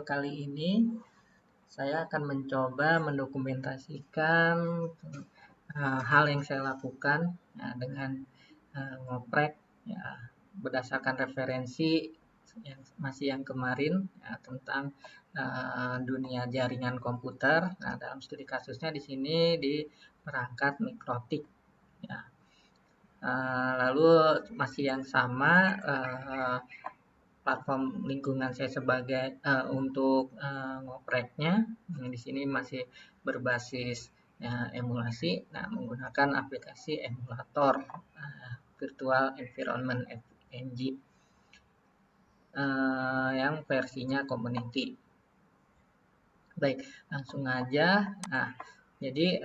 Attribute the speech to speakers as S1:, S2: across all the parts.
S1: video kali ini saya akan mencoba mendokumentasikan hal yang saya lakukan ya, dengan ngoprek ya, berdasarkan referensi yang kemarin ya, tentang dunia jaringan komputer. Nah, dalam studi kasusnya di sini di perangkat mikrotik ya. Lalu masih yang sama platform lingkungan saya sebagai untuk ngopreknya di sini masih berbasis emulasi, menggunakan aplikasi emulator virtual environment FNG yang versinya community. Baik, langsung aja. Nah, jadi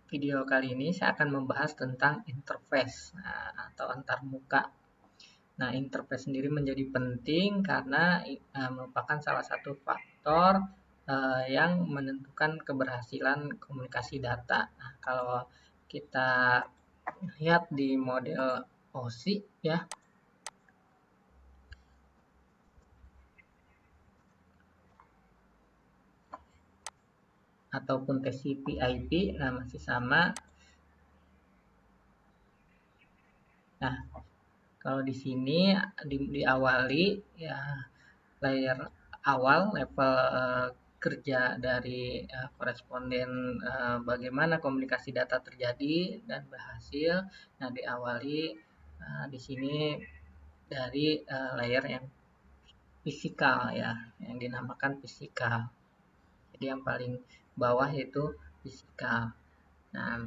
S1: video kali ini saya akan membahas tentang interface atau antarmuka. Nah, interface sendiri menjadi penting karena merupakan salah satu faktor yang menentukan keberhasilan komunikasi data. Nah, kalau kita lihat di model OSI ya, ataupun TCP/IP, masih sama. Nah, kalau di sini diawali ya layer awal level kerja dari koresponden bagaimana komunikasi data terjadi dan berhasil. Nah, diawali di sini dari layer yang fisikal ya, yang dinamakan fisikal. Jadi yang paling bawah itu fisikal. Nah,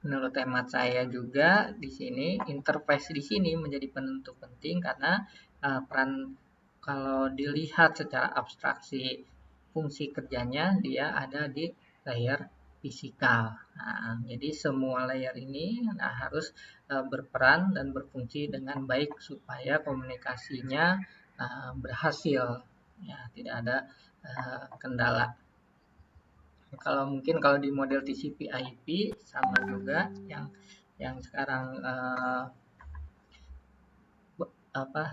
S1: menurut hemat saya juga di sini interface di sini menjadi penentu penting karena peran kalau dilihat secara abstraksi fungsi kerjanya dia ada di layer fisikal. Nah, jadi semua layer ini harus berperan dan berfungsi dengan baik supaya komunikasinya berhasil. Ya, tidak ada kendala. Kalau di model TCP/IP sama juga yang sekarang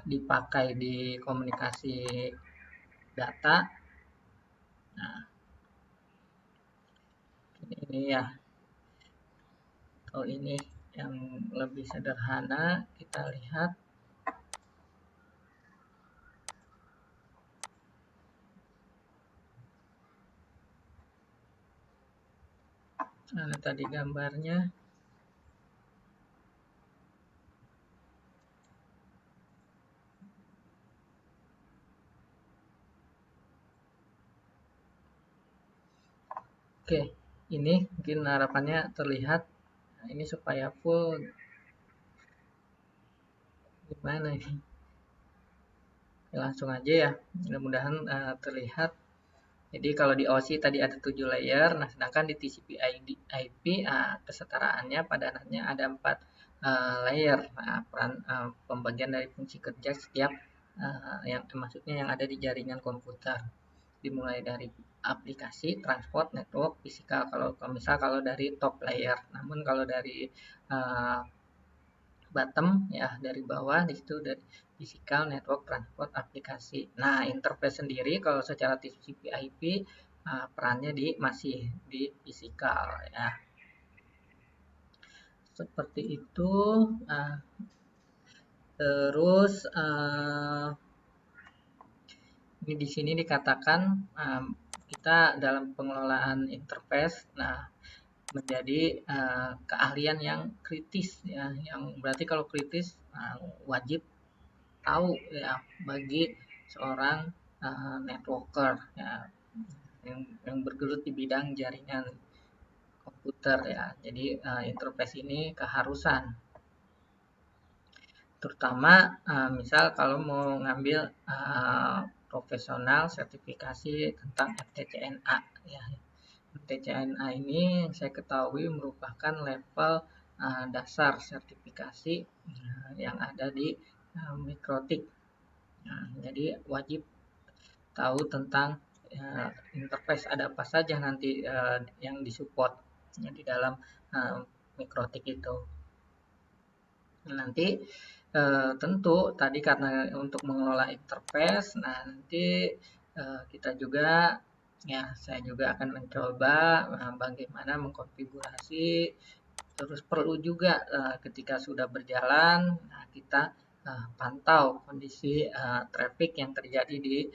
S1: dipakai di komunikasi data. Nah, ini ya. Kalau ini yang lebih sederhana kita lihat. Mana tadi gambarnya? Oke, ini mungkin harapannya terlihat. Nah, ini supaya full gimana ini? Oke, langsung aja ya. Mudah-mudahan terlihat. Jadi kalau di OSI tadi ada 7 layer, nah sedangkan di TCP/IP kesetaraannya padanannya ada 4 layer. Nah, peran pembagian dari fungsi kerja setiap maksudnya yang ada di jaringan komputer. Dimulai dari aplikasi, transport, network, fisikal. Kalau dari top layer. Namun kalau dari bottom ya dari bawah di situ dari physical, network, transport, aplikasi. Nah, interface sendiri kalau secara TCP/IP perannya masih di physical ya. Seperti itu. Terus ini di sini dikatakan kita dalam pengelolaan interface menjadi keahlian yang kritis ya, yang berarti kalau kritis wajib tahu ya bagi seorang networker ya, yang bergelut di bidang jaringan komputer ya. Jadi interface ini keharusan, terutama misal kalau mau ngambil profesional sertifikasi tentang FTCNA ya. FTCNA ini yang saya ketahui merupakan level dasar sertifikasi yang ada di mikrotik. Nah, jadi wajib tahu tentang interface ada apa saja nanti yang disupport di dalam mikrotik itu. Nanti Tentu tadi karena untuk mengelola interface, nah nanti kita juga ya saya juga akan mencoba bagaimana mengkonfigurasi, terus perlu juga ketika sudah berjalan, nah kita pantau kondisi traffic yang terjadi di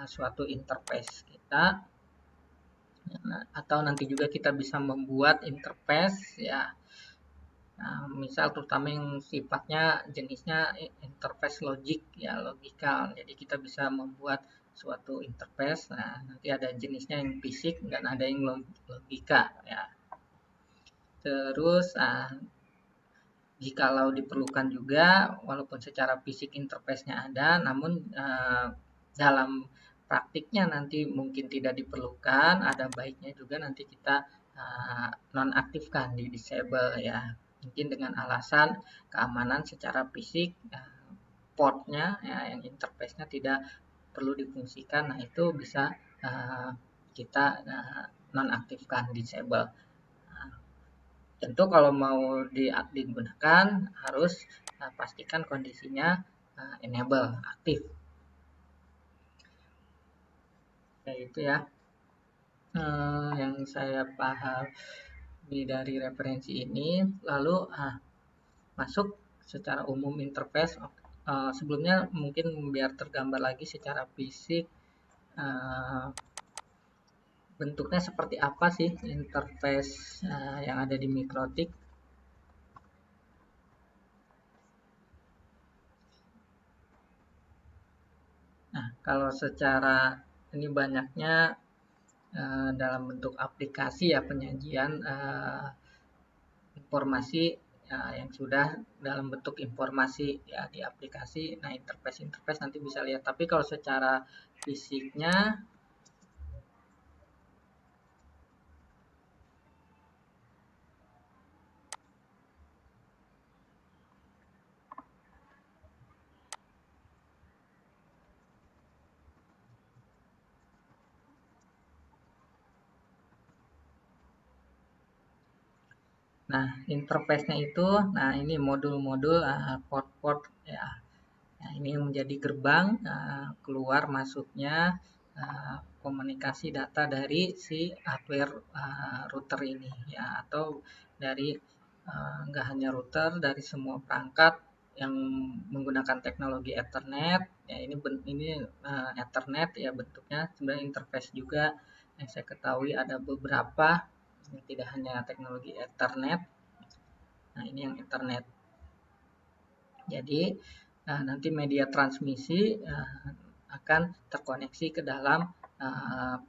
S1: suatu interface kita. Nah, atau nanti juga kita bisa membuat interface ya. Nah, misal terutama yang sifatnya jenisnya interface logik ya, logikal. Jadi kita bisa membuat suatu interface. Nah, nanti ada jenisnya yang fisik dan ada yang logika ya. Terus jikalau diperlukan juga, walaupun secara fisik interface-nya ada, namun dalam praktiknya nanti mungkin tidak diperlukan, ada baiknya juga nanti kita nonaktifkan di disable ya. Mungkin dengan alasan keamanan secara fisik, portnya ya, yang interface-nya tidak perlu difungsikan. Nah, itu bisa kita nonaktifkan disable. Tentu kalau mau digunakan harus pastikan kondisinya enable, aktif. Kayak itu ya. Yang saya pahami dari referensi ini. Lalu masuk secara umum interface. Sebelumnya mungkin biar tergambar lagi secara fisik bentuknya seperti apa sih interface yang ada di Mikrotik. Nah, kalau secara ini banyaknya dalam bentuk aplikasi ya, penyajian informasi yang sudah dalam bentuk informasi ya di aplikasi. Nah, interface nanti bisa lihat. Tapi kalau secara fisiknya, nah interface-nya itu, nah ini modul-modul port-port ya. Nah, ini menjadi gerbang keluar masuknya komunikasi data dari si hardware router ini ya, atau dari nggak hanya router, dari semua perangkat yang menggunakan teknologi Ethernet ya. Ini Ethernet ya bentuknya, sebenarnya interface juga yang saya ketahui ada beberapa, tidak hanya teknologi Ethernet. Nah, ini yang Ethernet. Jadi nanti media transmisi akan terkoneksi ke dalam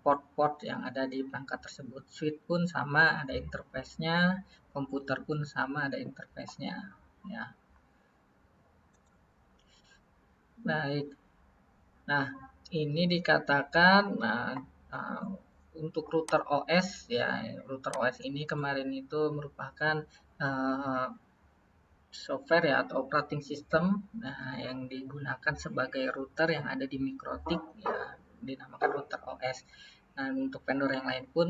S1: port-port yang ada di perangkat tersebut. Switch pun sama, ada interface-nya. Komputer pun sama, ada interface-nya. Ya. Baik. Nah, ini dikatakan untuk router OS ya. Router OS ini kemarin itu merupakan software ya atau operating system yang digunakan sebagai router yang ada di Mikrotik ya, dinamakan router OS. Nah, untuk vendor yang lain pun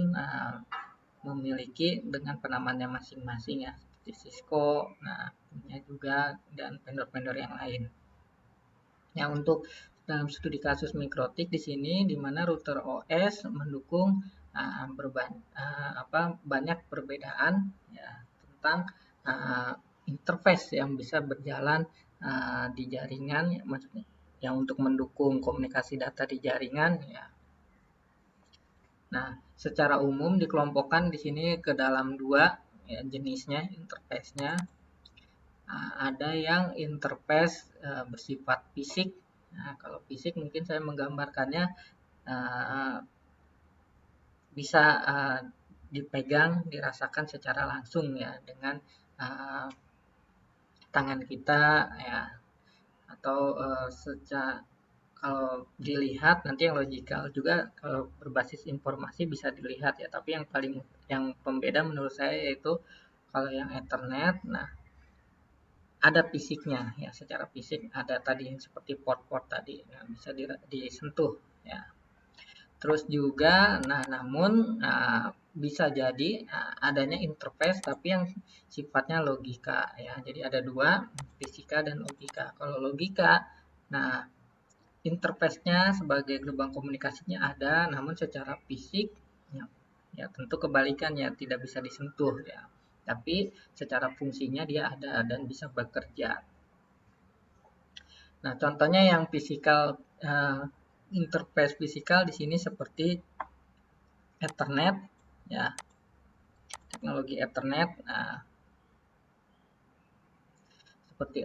S1: memiliki dengan penamannya masing-masing ya, seperti Cisco, nah punya juga, dan vendor-vendor yang lain. Ya, untuk dalam studi kasus Mikrotik di sini di mana router OS mendukung banyak perbedaan ya tentang interface yang bisa berjalan di jaringan, maksudnya yang untuk mendukung komunikasi data di jaringan ya. Nah, secara umum dikelompokkan di sini ke dalam dua ya, jenisnya interface-nya. Ada yang interface bersifat fisik. Nah, kalau fisik mungkin saya menggambarkannya bisa dipegang, dirasakan secara langsung ya dengan tangan kita ya, atau kalau dilihat nanti yang logikal juga kalau berbasis informasi bisa dilihat ya. Tapi yang pembeda menurut saya yaitu kalau yang Ethernet, nah ada fisiknya ya, secara fisik ada tadi yang seperti port-port tadi yang bisa disentuh ya. Terus juga, namun bisa jadi adanya interface tapi yang sifatnya logika ya. Jadi ada dua, fisika dan logika. Kalau logika, nah interface-nya sebagai gerbang komunikasinya ada, namun secara fisik ya, ya tentu kebalikannya tidak bisa disentuh ya. Tapi secara fungsinya dia ada dan bisa bekerja. Nah, contohnya yang fisikal, interface fisikal di sini seperti Ethernet ya, teknologi Ethernet. Nah, seperti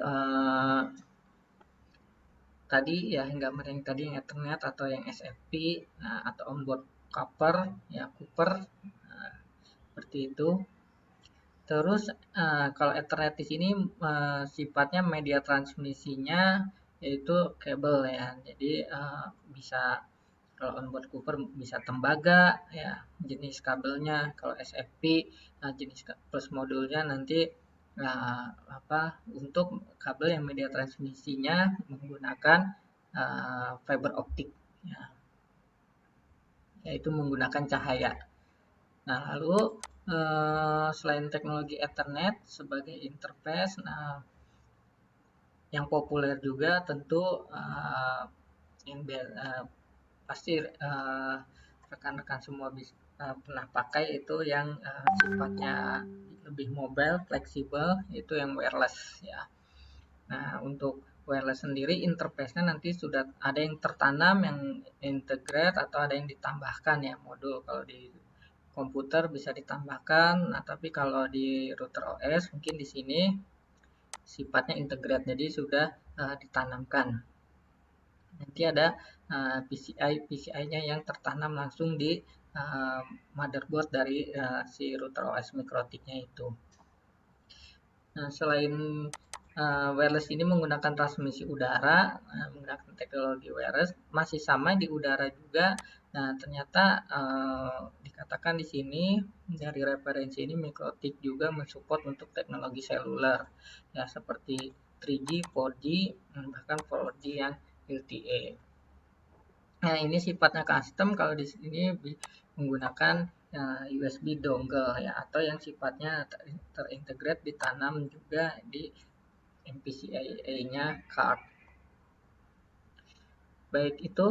S1: tadi ya, gambar yang tadi yang Ethernet atau yang SFP, nah, atau onboard copper ya, Cooper, nah, seperti itu. Terus kalau Ethernet di sini sifatnya media transmisinya yaitu kabel ya. Jadi bisa, kalau onboard Cooper bisa tembaga ya jenis kabelnya. Kalau SFP jenis plus modulnya nanti apa, untuk kabel yang media transmisinya menggunakan fiber optik ya, yaitu menggunakan cahaya. Nah, lalu selain teknologi Ethernet sebagai interface, nah yang populer juga tentu yang pasti rekan-rekan semua pernah pakai itu yang sifatnya lebih mobile, fleksibel, itu yang wireless ya. Nah, untuk wireless sendiri interface-nya nanti sudah ada yang tertanam, yang integrate, atau ada yang ditambahkan ya modul. Kalau di komputer bisa ditambahkan, nah tapi kalau di router OS mungkin di sini sifatnya integrate, jadi sudah ditanamkan. Nanti ada PCI-nya yang tertanam langsung di motherboard dari si router OS Mikrotiknya itu. Nah, selain wireless ini menggunakan transmisi udara, menggunakan teknologi wireless, masih sama di udara juga. Nah, ternyata dikatakan di sini dari referensi ini Mikrotik juga mensupport untuk teknologi seluler, ya seperti 3G, 4G, bahkan 4G yang LTE. Nah, ini sifatnya custom kalau di sini menggunakan USB dongle ya, atau yang sifatnya terintegrate ditanam juga di MPCIA-nya card. Baik itu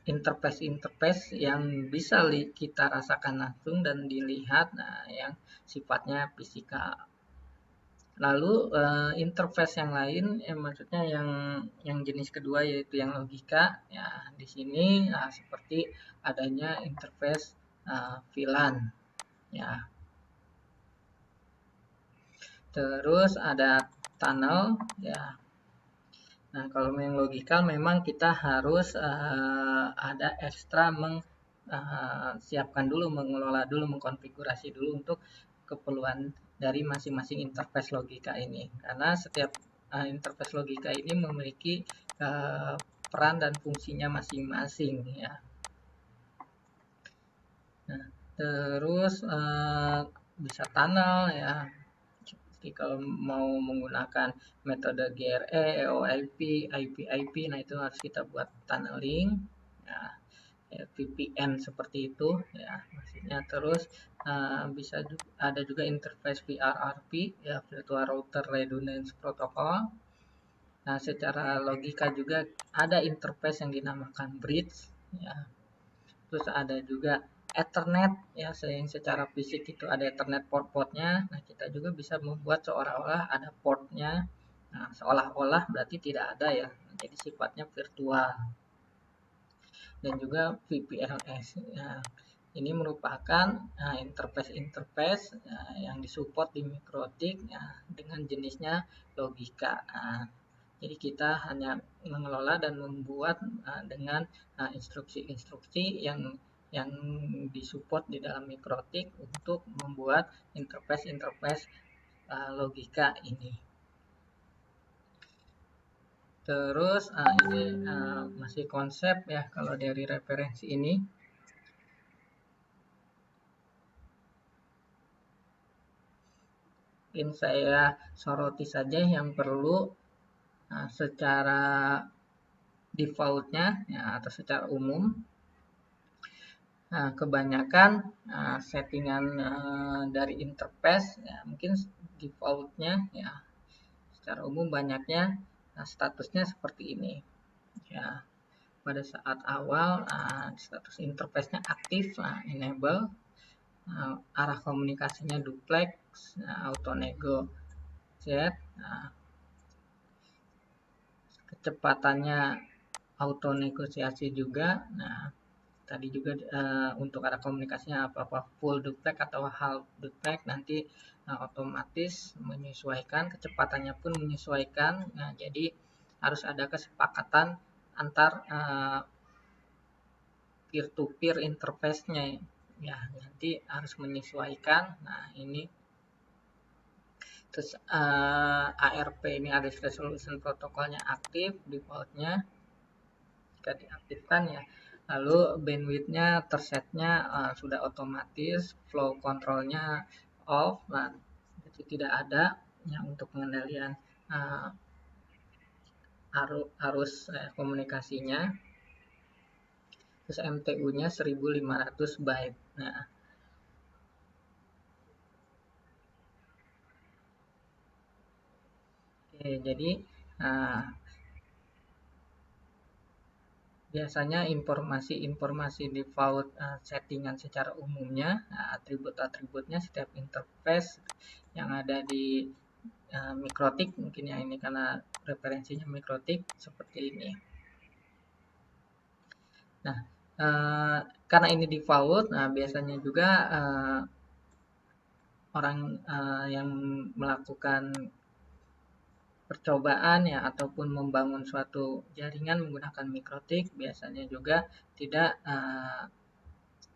S1: interface-interface yang bisa kita rasakan langsung dan dilihat, nah yang sifatnya fisikal. Lalu interface yang lain, maksudnya yang jenis kedua yaitu yang logika. Ya, di sini seperti adanya interface VLAN. Ya. Terus ada tunnel. Ya. Nah, kalau yang logikal memang kita harus ada ekstra siapkan dulu, mengelola dulu, mengkonfigurasi dulu untuk keperluan dari masing-masing interface logika ini. Karena setiap interface logika ini memiliki peran dan fungsinya masing-masing ya. Nah, terus bisa tunnel ya. Jadi kalau mau menggunakan metode GRE, EOIP, IP, nah itu harus kita buat tunneling. Nah, ya, VPN seperti itu ya maksudnya. Terus bisa ada juga interface VRRP ya, Virtual Router Redundance Protocol. Nah, secara logika juga ada interface yang dinamakan bridge ya. Terus ada juga Ethernet ya, yang secara fisik itu ada Ethernet port-portnya. Nah, kita juga bisa membuat seolah-olah ada portnya. Nah, seolah-olah berarti tidak ada ya, jadi sifatnya virtual. Dan juga VPLS ya, ini merupakan interface-interface yang disupport di Mikrotik ya, dengan jenisnya logika. Jadi kita hanya mengelola dan membuat dengan instruksi-instruksi yang disupport di dalam Mikrotik untuk membuat interface-interface logika ini. Terus ini masih konsep ya kalau dari referensi ini. Mungkin saya soroti saja yang perlu secara defaultnya ya, atau secara umum. Nah, kebanyakan settingan dari interface ya, mungkin defaultnya ya secara umum banyaknya statusnya seperti ini ya. Pada saat awal status interface-nya aktif, enable, arah komunikasinya duplex, auto nego chat, kecepatannya auto negosiasi juga. Nah, tadi juga untuk arah komunikasinya apa full duplex atau half duplex, nanti otomatis menyesuaikan, kecepatannya pun menyesuaikan. Nah, jadi harus ada kesepakatan antar peer to peer interface-nya ya, nanti harus menyesuaikan. Nah, ini terus ARP ini ada resolution protokolnya aktif, defaultnya jika diaktifkan ya. Lalu bandwidth-nya tersetnya sudah otomatis, flow control-nya off, nah, jadi tidak ada ya untuk pengendalian arus komunikasinya. Terus MTU-nya 1500 byte. Nah, oke, jadi biasanya informasi-informasi default settingan secara umumnya, atribut-atributnya setiap interface yang ada di mikrotik, mungkin ya ini karena referensinya mikrotik seperti ini. Nah, karena ini default, nah biasanya juga orang yang melakukan percobaan ya ataupun membangun suatu jaringan menggunakan mikrotik biasanya juga tidak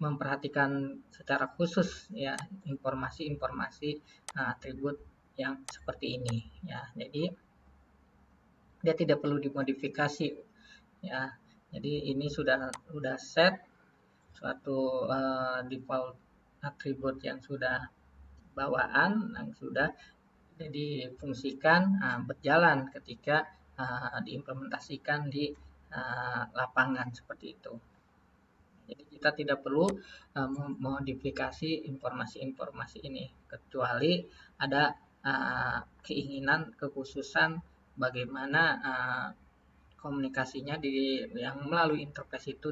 S1: memperhatikan secara khusus ya informasi-informasi atribut yang seperti ini ya. Jadi dia tidak perlu dimodifikasi ya. Jadi ini sudah set suatu default atribut yang sudah bawaan yang sudah difungsikan berjalan ketika diimplementasikan di lapangan seperti itu. Jadi kita tidak perlu memodifikasi informasi-informasi ini kecuali ada keinginan kekhususan bagaimana komunikasinya yang melalui interface itu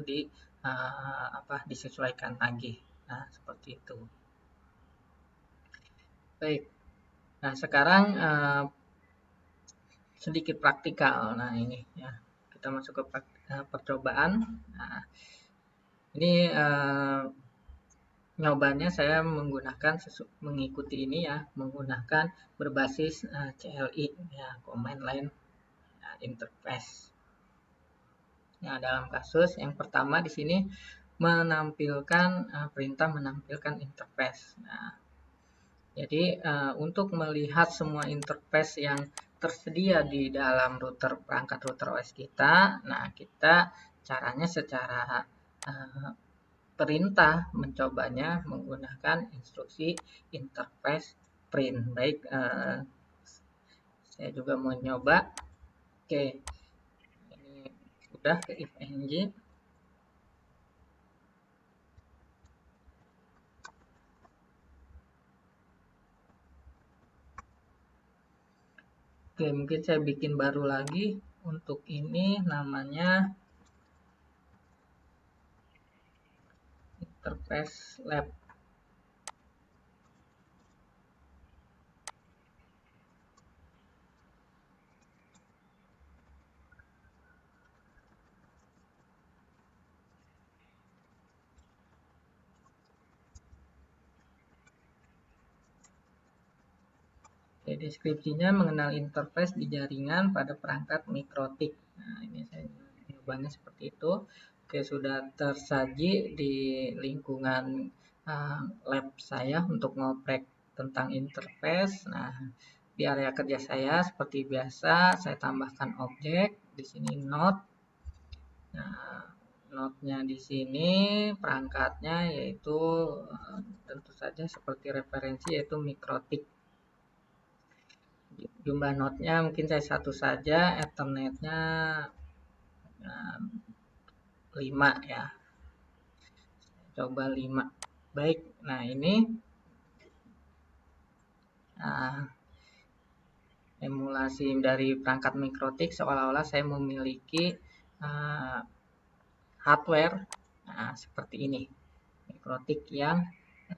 S1: disesuaikan lagi. Nah, seperti itu. Baik. Nah, sekarang sedikit praktikal. Nah, ini ya. Kita masuk ke percobaan. Nah, ini nyobanya saya mengikuti ini ya, menggunakan berbasis CLI ya, command line interface. Nah, dalam kasus yang pertama di sini menampilkan perintah menampilkan interface. Nah, jadi untuk melihat semua interface yang tersedia di dalam perangkat router OS kita, nah kita caranya secara perintah mencobanya menggunakan instruksi interface print. Baik, saya juga mau nyoba. Oke, ini sudah ke ifng. Oke, mungkin saya bikin baru lagi. Untuk ini namanya interface lab. Oke, deskripsinya mengenal interface di jaringan pada perangkat mikrotik. Nah, ini saya nyobanya seperti itu. Oke, sudah tersaji di lingkungan lab saya untuk ngoprek tentang interface. Nah, di area kerja saya seperti biasa, saya tambahkan objek. Di sini node. Nah, node-nya di sini perangkatnya yaitu tentu saja seperti referensi yaitu mikrotik. Jumlah node-nya mungkin saya satu saja, Ethernet-nya 5 ya. Coba 5. Baik, nah ini emulasi dari perangkat mikrotik seolah-olah saya memiliki hardware seperti ini. Mikrotik yang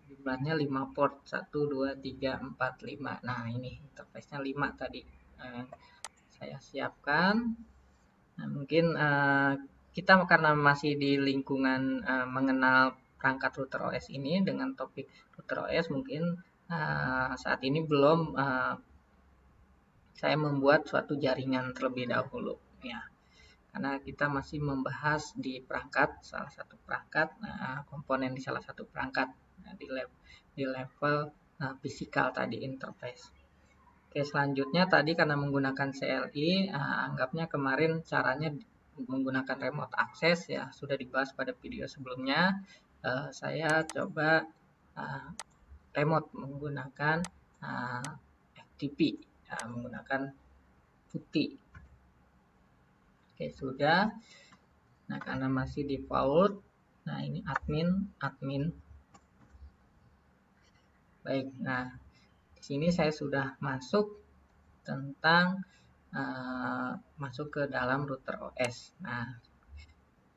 S1: jumlahnya 5 port, 1, 2, 3, 4, 5. Nah ini interface-nya 5 tadi saya siapkan. Nah, mungkin kita karena masih di lingkungan mengenal perangkat router OS ini dengan topik router OS, mungkin saat ini belum saya membuat suatu jaringan terlebih dahulu ya, karena kita masih membahas di perangkat, salah satu perangkat, komponen di salah satu perangkat, di level fisikal tadi, interface. Oke, selanjutnya tadi karena menggunakan CLI, anggapnya kemarin caranya menggunakan remote access ya, sudah dibahas pada video sebelumnya. Saya coba remote menggunakan FTP, menggunakan putih. Oke, sudah. Nah, karena masih default, nah ini admin. Baik, nah di sini saya sudah masuk tentang masuk ke dalam router OS. Nah,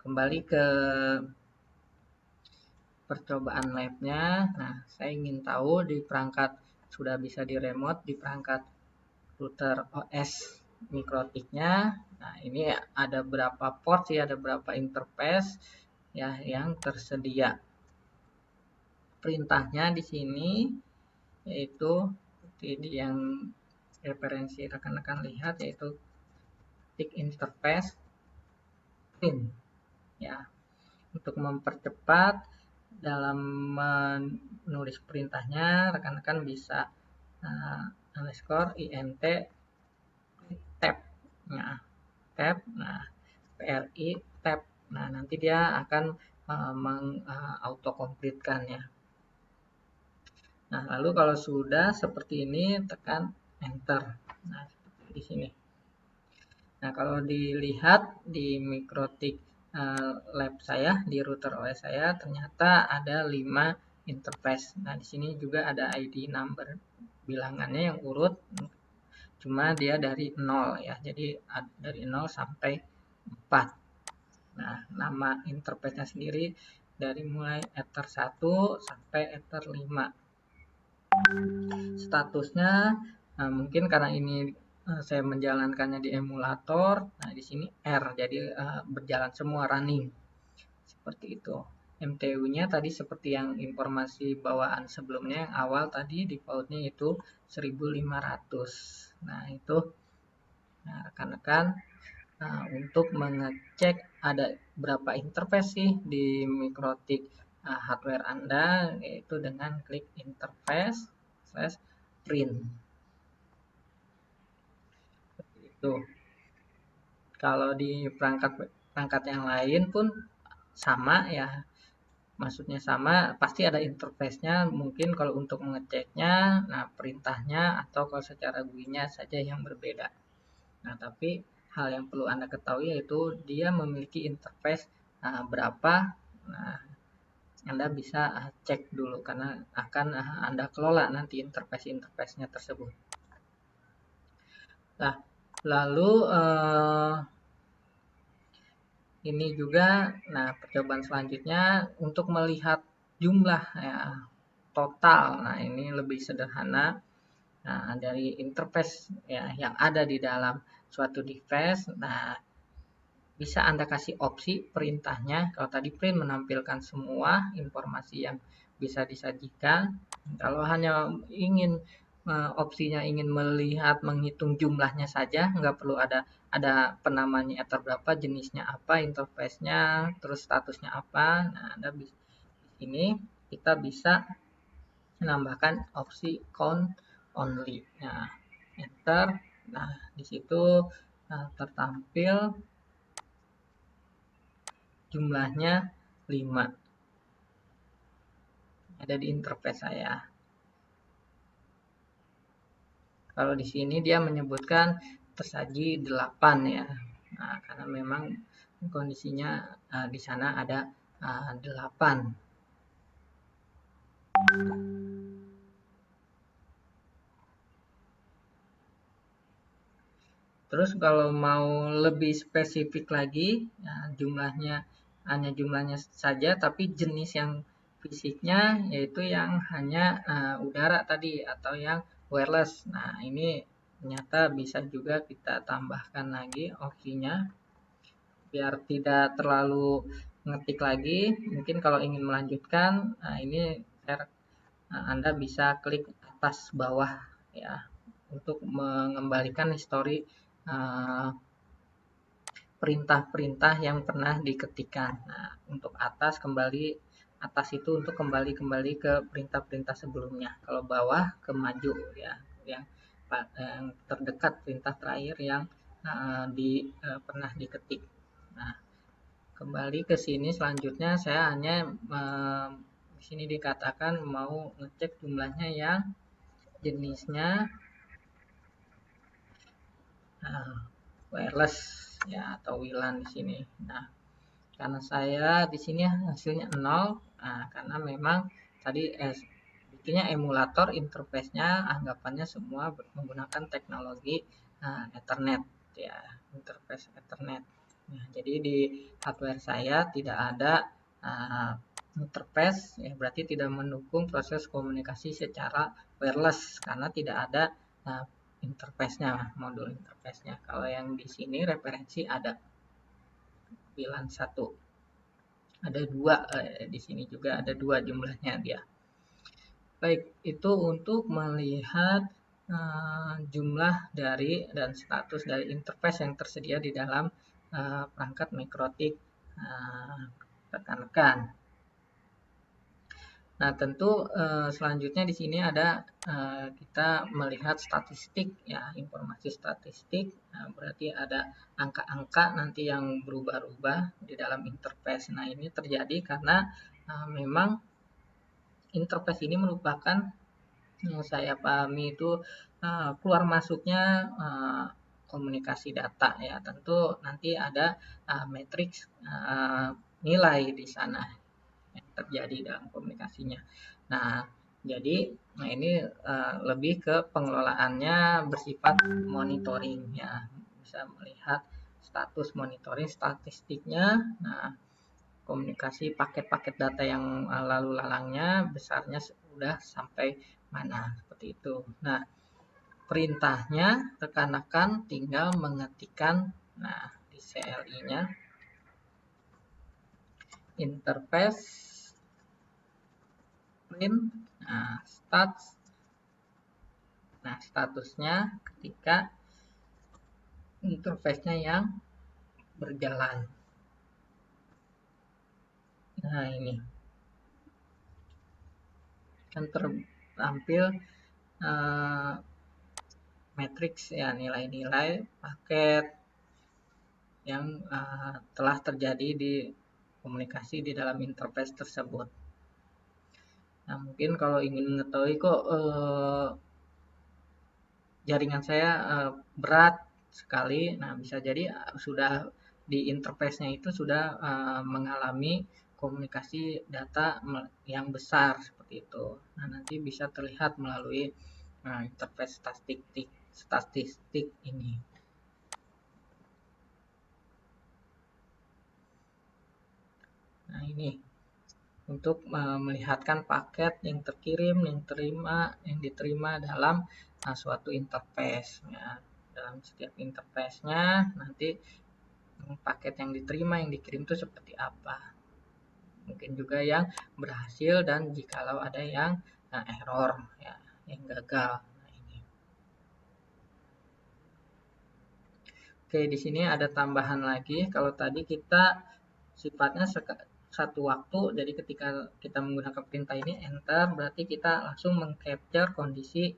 S1: kembali ke percobaan labnya. Nah, saya ingin tahu di perangkat sudah bisa di remote, di perangkat router OS mikrotiknya. Nah, ini ada berapa port sih, ada berapa interface ya yang tersedia. Perintahnya di sini yaitu seperti yang referensi rekan-rekan lihat, yaitu tick interface print ya. Untuk mempercepat dalam menulis perintahnya, rekan-rekan bisa underscore int tab, nah tab, nah PLI tab, nah nanti dia akan mengauto-complete-kan ya. Nah, lalu kalau sudah seperti ini, tekan enter. Nah, seperti di sini. Nah, kalau dilihat di mikrotik lab saya, di router OS saya, ternyata ada 5 interface. Nah, di sini juga ada ID number bilangannya yang urut, cuma dia dari 0 ya. Jadi dari 0 sampai 4. Nah, nama interface-nya sendiri dari mulai ether 1 sampai ether 5. Statusnya mungkin karena ini saya menjalankannya di emulator. Nah, di sini R, jadi berjalan semua, running. Seperti itu. MTU-nya tadi seperti yang informasi bawaan sebelumnya, yang awal tadi default-nya itu 1500. Nah, itu rekan-rekan untuk mengecek ada berapa interface sih di mikrotik hardware Anda, yaitu dengan klik interface /print. Seperti itu. Kalau di perangkat yang lain pun sama ya, maksudnya sama, pasti ada interface-nya. Mungkin kalau untuk mengeceknya, nah perintahnya, atau kalau secara GUI-nya saja yang berbeda. Nah, tapi hal yang perlu Anda ketahui yaitu dia memiliki interface berapa. Nah, Anda bisa cek dulu karena akan Anda kelola nanti interface-nya tersebut. Nah, lalu ini juga, nah percobaan selanjutnya untuk melihat jumlah ya, total. Nah, ini lebih sederhana. Nah, dari interface ya yang ada di dalam suatu device, nah bisa Anda kasih opsi perintahnya. Kalau tadi print menampilkan semua informasi yang bisa disajikan. Kalau hanya ingin opsinya ingin melihat, menghitung jumlahnya saja, nggak perlu ada penamanya ether berapa, jenisnya apa, interface-nya, terus statusnya apa. Nah, Anda di sini kita bisa menambahkan opsi count only. Nah, enter. Nah, di situ tertampil jumlahnya 5. Ada di interface saya. Kalau di sini dia menyebutkan tersaji 8 ya. Nah, karena memang kondisinya di sana ada 8. Terus kalau mau lebih spesifik lagi, jumlahnya hanya jumlahnya saja, tapi jenis yang fisiknya yaitu yang hanya udara tadi atau yang wireless. Nah, ini ternyata bisa juga kita tambahkan lagi opsinya biar tidak terlalu ngetik lagi. Mungkin kalau ingin melanjutkan, ini Anda bisa klik atas bawah ya untuk mengembalikan histori perintah-perintah yang pernah diketikkan. Nah, untuk atas itu untuk kembali ke perintah-perintah sebelumnya. Kalau bawah ke maju ya, yang terdekat perintah terakhir yang pernah diketik. Nah, kembali ke sini selanjutnya saya hanya di sini dikatakan mau ngecek jumlahnya yang jenisnya wireless ya atau WLAN di sini. Nah, karena saya di sini hasilnya 0, karena memang tadi bikinnya emulator interface-nya anggapannya semua menggunakan teknologi Ethernet ya, interface Ethernet. Nah, jadi di hardware saya tidak ada interface ya, berarti tidak mendukung proses komunikasi secara wireless karena tidak ada interface-nya, modul interface-nya. Kalau yang di sini referensi ada bilan 1. Ada 2 di sini juga ada 2 jumlahnya dia. Baik, itu untuk melihat jumlah dari dan status dari interface yang tersedia di dalam perangkat Mikrotik rekan-rekan. Nah, tentu selanjutnya di sini ada kita melihat statistik ya, informasi statistik. Nah, berarti ada angka-angka nanti yang berubah-ubah di dalam interface. Nah, ini terjadi karena memang interface ini merupakan yang saya pahami itu keluar masuknya komunikasi data ya. Tentu nanti ada matriks nilai di sana yang terjadi dalam komunikasinya. Nah, jadi ini lebih ke pengelolaannya bersifat monitoring ya. Bisa melihat status monitoring statistiknya. Nah, komunikasi paket-paket data yang lalu lalangnya besarnya sudah sampai mana seperti itu. Nah, perintahnya rekan-rekan tinggal mengetikkan di CLI-nya interface print stats. Nah, statusnya ketika interface-nya yang berjalan. Nah, ini kan tertampil matriks ya, nilai-nilai paket yang telah terjadi di komunikasi di dalam interface tersebut. Nah, mungkin kalau ingin mengetahui kok jaringan saya berat sekali, nah bisa jadi sudah di interface-nya itu sudah mengalami komunikasi data yang besar seperti itu. Nah, nanti bisa terlihat melalui interface statistik ini. Nah, ini untuk melihatkan paket yang terkirim, yang diterima dalam suatu interface. Ya. Dalam setiap interface-nya nanti paket yang diterima, yang dikirim itu seperti apa. Mungkin juga yang berhasil dan jikalau ada yang error, ya, yang gagal. Nah, ini. Oke, di sini ada tambahan lagi. Kalau tadi kita sifatnya satu waktu, jadi ketika kita menggunakan perintah ini enter, berarti kita langsung mengcapture kondisi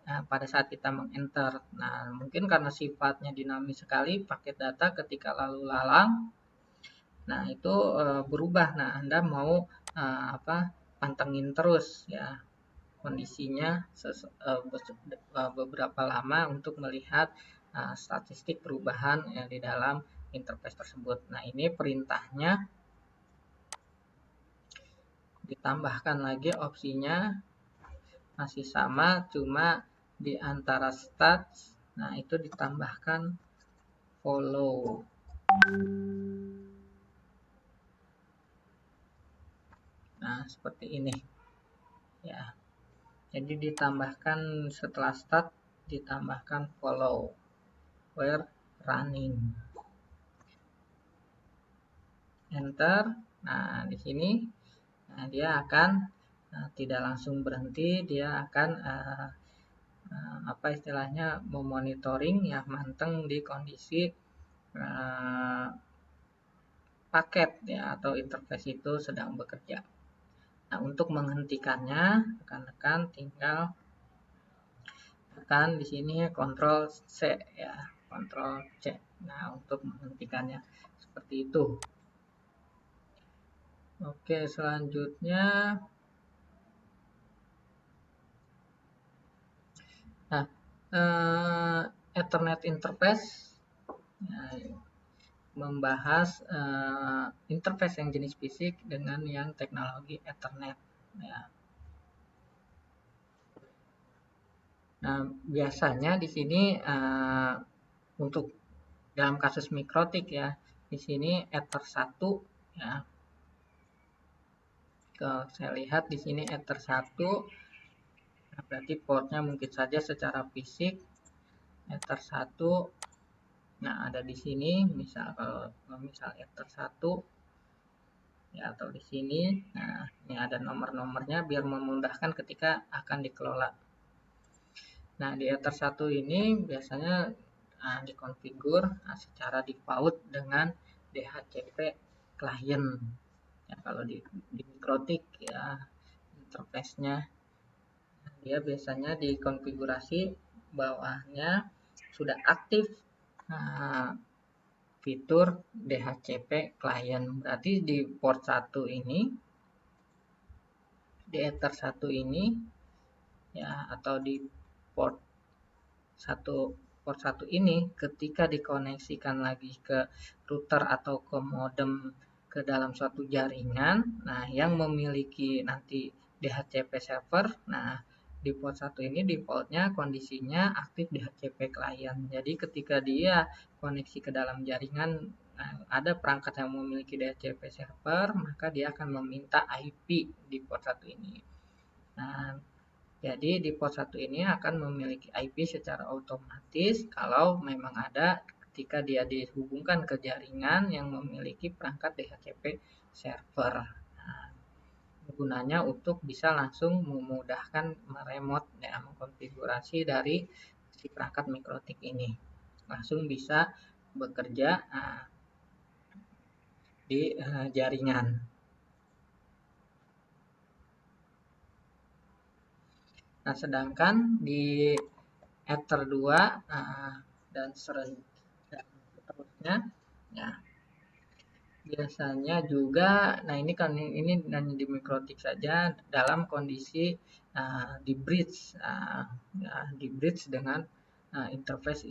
S1: pada saat kita mengenter. Nah, mungkin karena sifatnya dinamis sekali, paket data ketika lalu lalang, nah itu berubah. Nah, Anda mau pantengin terus ya kondisinya beberapa lama untuk melihat statistik perubahan di dalam interface tersebut. Nah, ini perintahnya ditambahkan lagi opsinya masih sama, cuma di antara stats, nah itu ditambahkan follow. Nah, seperti ini ya. Jadi ditambahkan setelah start ditambahkan follow where running. Enter. Nah, di sini dia akan tidak langsung berhenti, dia akan apa istilahnya memonitoring ya, manteng di kondisi paket ya atau interface itu sedang bekerja. Nah, untuk menghentikannya, rekan-rekan tinggal tekan di sini Ctrl C ya, Ctrl C. Nah, untuk menghentikannya seperti itu. Oke, selanjutnya, nah, Ethernet interface nah, membahas interface yang jenis fisik dengan yang teknologi Ethernet. Ya. Nah, biasanya di sini untuk dalam kasus mikrotik ya, di sini Ether 1 ya. Kalau saya lihat di sini Ether 1, nah berarti portnya mungkin saja secara fisik Ether 1. Nah, ada di sini misal kalau misal Ether 1 ya, atau di sini. Nah, ini ada nomor-nomornya biar memudahkan ketika akan dikelola. Nah, di Ether 1 ini biasanya dikonfigur secara default dengan DHCP client. Ya, kalau di mikrotik ya interface-nya dia biasanya dikonfigurasi bawahnya sudah aktif fitur DHCP client. Berarti di port 1 ini, di Ether 1 ini ya, atau di port 1 ini ketika dikoneksikan lagi ke router atau ke modem ke dalam suatu jaringan, nah yang memiliki nanti DHCP server, nah di port 1 ini defaultnya kondisinya aktif DHCP client. Jadi ketika dia koneksi ke dalam jaringan, nah, ada perangkat yang memiliki DHCP server, maka dia akan meminta IP di port 1 ini. Nah, jadi di port 1 ini akan memiliki IP secara otomatis kalau memang ada ketika dia dihubungkan ke jaringan yang memiliki perangkat DHCP server. Nah, gunanya untuk bisa langsung memudahkan meremote ya, mengkonfigurasi dari si perangkat mikrotik ini. Langsung bisa bekerja di jaringan. Nah, sedangkan di Ether 2 dan seterusnya ya, biasanya juga, nah ini kan ini hanya di mikrotik saja dalam kondisi di bridge di bridge dengan interface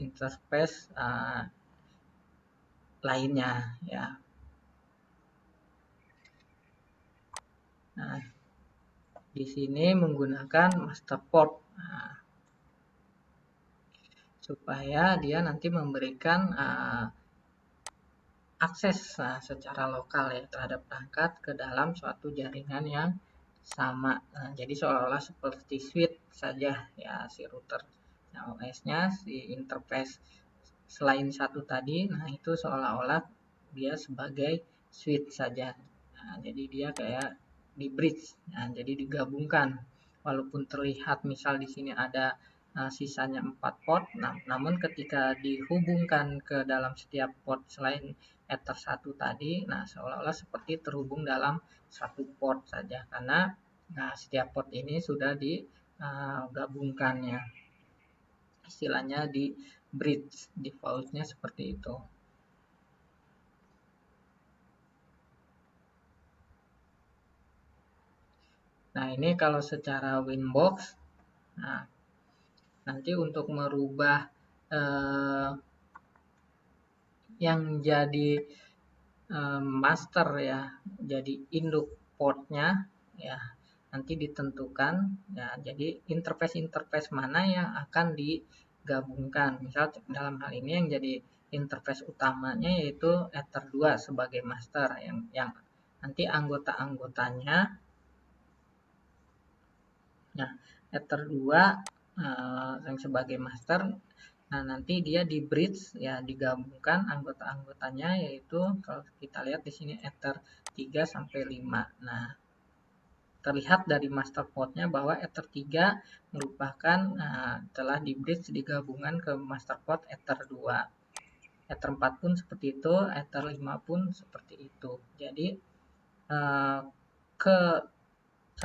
S1: lainnya ya. Nah, di sini menggunakan master port supaya dia nanti memberikan akses secara lokal ya terhadap perangkat ke dalam suatu jaringan yang sama. Nah, jadi seolah-olah seperti switch saja ya, si router OS-nya, si interface selain satu tadi, nah itu seolah-olah dia sebagai switch saja. Nah, jadi dia kayak di bridge, nah, jadi digabungkan. Walaupun terlihat misal di sini ada sisanya 4 port, namun ketika dihubungkan ke dalam setiap port selain Ether 1 tadi, nah seolah-olah seperti terhubung dalam satu port saja karena setiap port ini sudah digabungkannya. Istilahnya di bridge, defaultnya seperti itu. Nah, ini kalau secara Winbox, nah nanti untuk merubah yang jadi master ya, jadi induk portnya ya nanti ditentukan ya. Jadi interface mana yang akan digabungkan. Misal dalam hal ini yang jadi interface utamanya yaitu Ether 2 sebagai master yang nanti anggota-anggotanya. Nah, Ether 2 yang sebagai master. Nah, nanti dia di bridge ya, digabungkan anggota-anggotanya, yaitu kalau kita lihat di sini Ether 3 sampai 5. Nah, terlihat dari master port-nya bahwa Ether 3 merupakan telah di bridge digabungan ke master port Ether 2. Ether 4 pun seperti itu, Ether 5 pun seperti itu. Jadi ke 1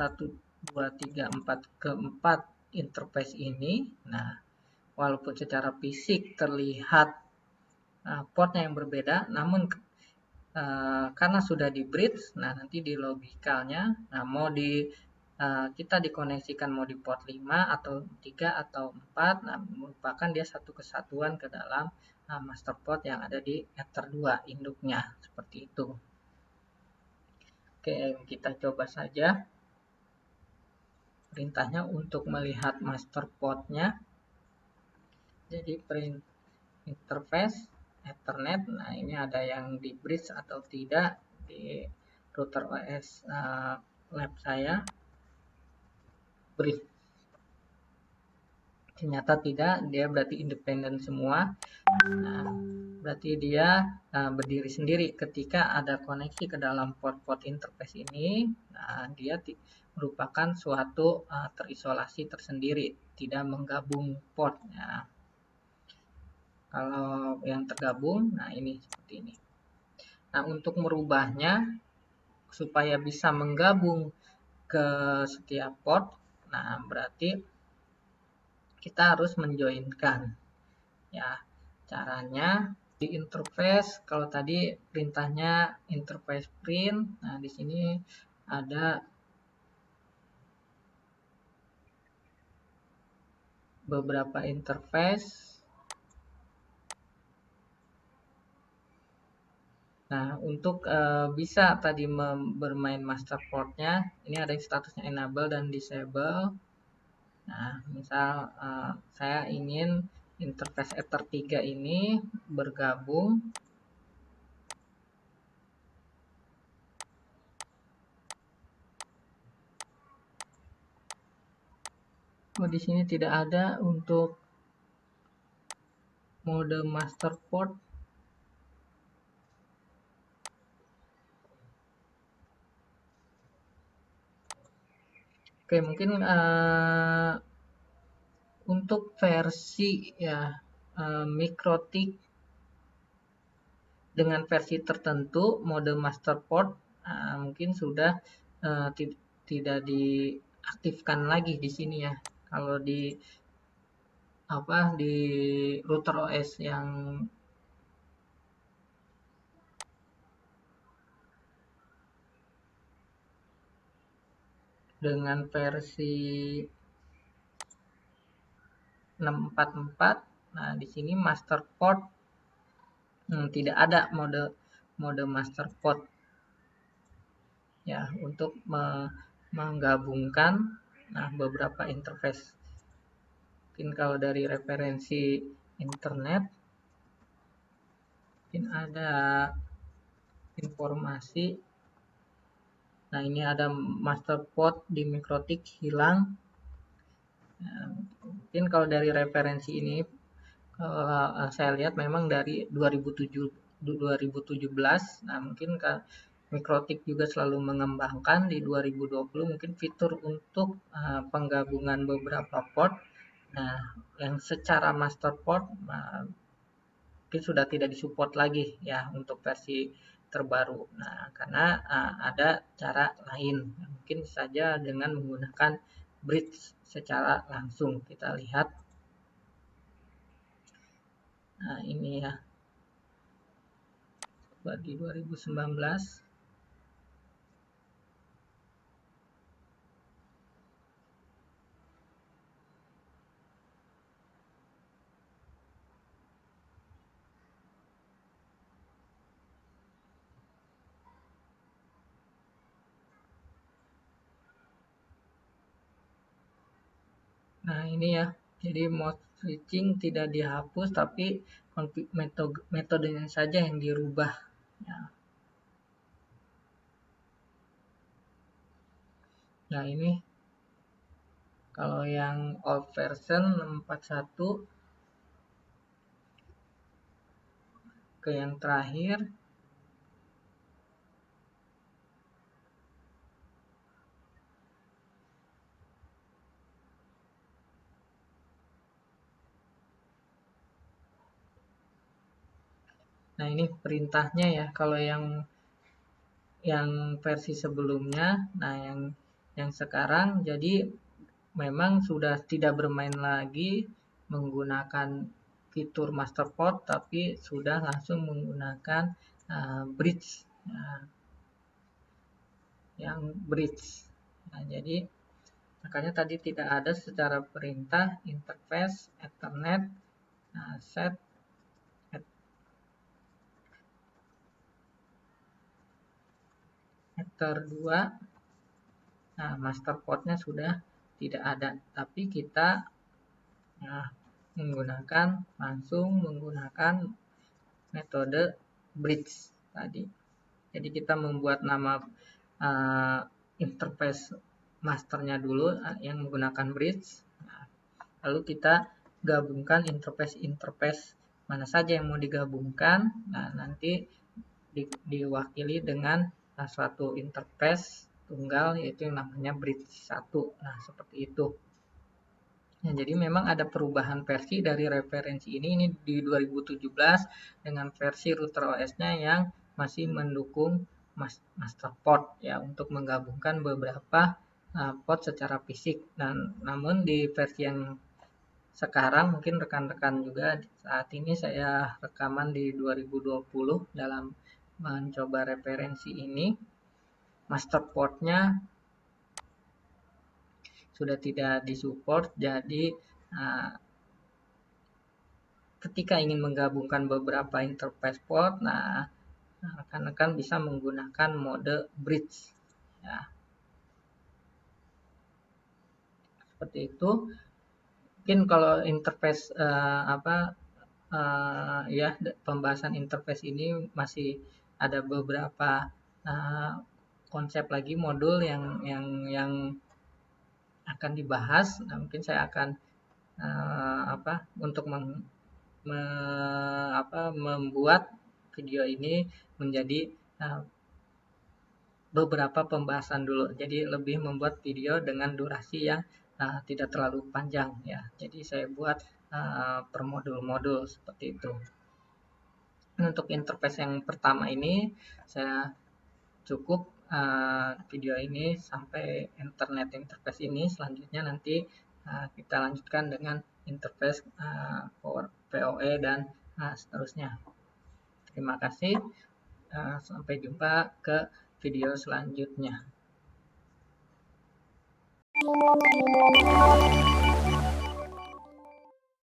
S1: 2 3 4 keempat interface ini, nah walaupun secara fisik terlihat portnya yang berbeda, namun karena sudah di bridge, nah nanti di logikalnya, nah mau kita dikoneksikan mau di port 5 atau 3 atau 4, nah merupakan dia satu kesatuan ke dalam master port yang ada di Ether 2 induknya, seperti itu. Oke, kita coba saja perintahnya untuk melihat master port-nya. Jadi print interface Ethernet. Nah, ini ada yang di bridge atau tidak di router OS lab saya. Bridge. Ternyata tidak, dia berarti independen semua. Nah, berarti dia berdiri sendiri ketika ada koneksi ke dalam port-port interface ini. Nah, dia merupakan suatu terisolasi tersendiri, tidak menggabung port. Nah, kalau yang tergabung, nah ini seperti ini. Nah, untuk merubahnya supaya bisa menggabung ke setiap port, nah berarti kita harus menjoinkan. Ya, caranya di interface, kalau tadi perintahnya interface print, nah di sini ada beberapa interface. Nah, untuk bisa tadi bermain master port-nya, ini ada yang statusnya enable dan disable. Nah, misal saya ingin interface Ether 3 ini bergabung. Oh, di sini tidak ada untuk mode master port. Oke, mungkin untuk versi ya MikroTik dengan versi tertentu mode master port mungkin sudah tidak diaktifkan lagi di sini ya. Kalau di di router OS yang dengan versi 644, nah di sini master port tidak ada mode master port ya untuk menggabungkan beberapa interface. Mungkin kalau dari referensi internet mungkin ada informasi. Nah, ini ada master port di MikroTik hilang. Nah, mungkin kalau dari referensi ini saya lihat memang dari 2017. Nah, mungkin MikroTik juga selalu mengembangkan di 2020 mungkin fitur untuk penggabungan beberapa port. Nah, yang secara master port mungkin sudah tidak disupport lagi ya untuk versi terbaru. Nah, karena ada cara lain. Mungkin saja dengan menggunakan bridge secara langsung. Kita lihat. Nah, ini ya. Bagi 2019. Nah, ini ya. Jadi mode switching tidak dihapus, tapi metodenya saja yang dirubah. Ya. Nah, ini kalau yang old version 41 ke yang terakhir. Nah, ini perintahnya ya. Kalau yang versi sebelumnya, nah yang sekarang jadi memang sudah tidak bermain lagi menggunakan fitur master port, tapi sudah langsung menggunakan bridge, yang bridge. Nah, jadi makanya tadi tidak ada secara perintah interface Ethernet set Ether 2. Nah, master portnya sudah tidak ada, tapi kita langsung menggunakan metode bridge tadi. Jadi kita membuat nama interface masternya dulu yang menggunakan bridge. Nah, lalu kita gabungkan interface mana saja yang mau digabungkan. Nah, nanti diwakili dengan suatu interface tunggal, yaitu yang namanya bridge 1. Nah, seperti itu. Nah, jadi memang ada perubahan versi dari referensi ini di 2017 dengan versi router OS-nya yang masih mendukung master port ya, untuk menggabungkan beberapa port secara fisik. Dan namun di versi yang sekarang mungkin rekan-rekan juga saat ini saya rekaman di 2020 dalam mencoba referensi ini, master portnya sudah tidak disupport. Jadi ketika ingin menggabungkan beberapa interface port, nah rekan-rekan bisa menggunakan mode bridge ya. Seperti itu. Mungkin kalau interface ya, pembahasan interface ini masih ada beberapa konsep lagi, modul yang akan dibahas. Nah, mungkin saya akan untuk membuat video ini menjadi beberapa pembahasan dulu. Jadi lebih membuat video dengan durasi yang tidak terlalu panjang ya. Jadi saya buat per modul-modul seperti itu. Untuk interface yang pertama ini saya cukup video ini sampai interface ini. Selanjutnya nanti kita lanjutkan dengan interface PoE dan seterusnya. Terima kasih. Sampai jumpa ke video selanjutnya.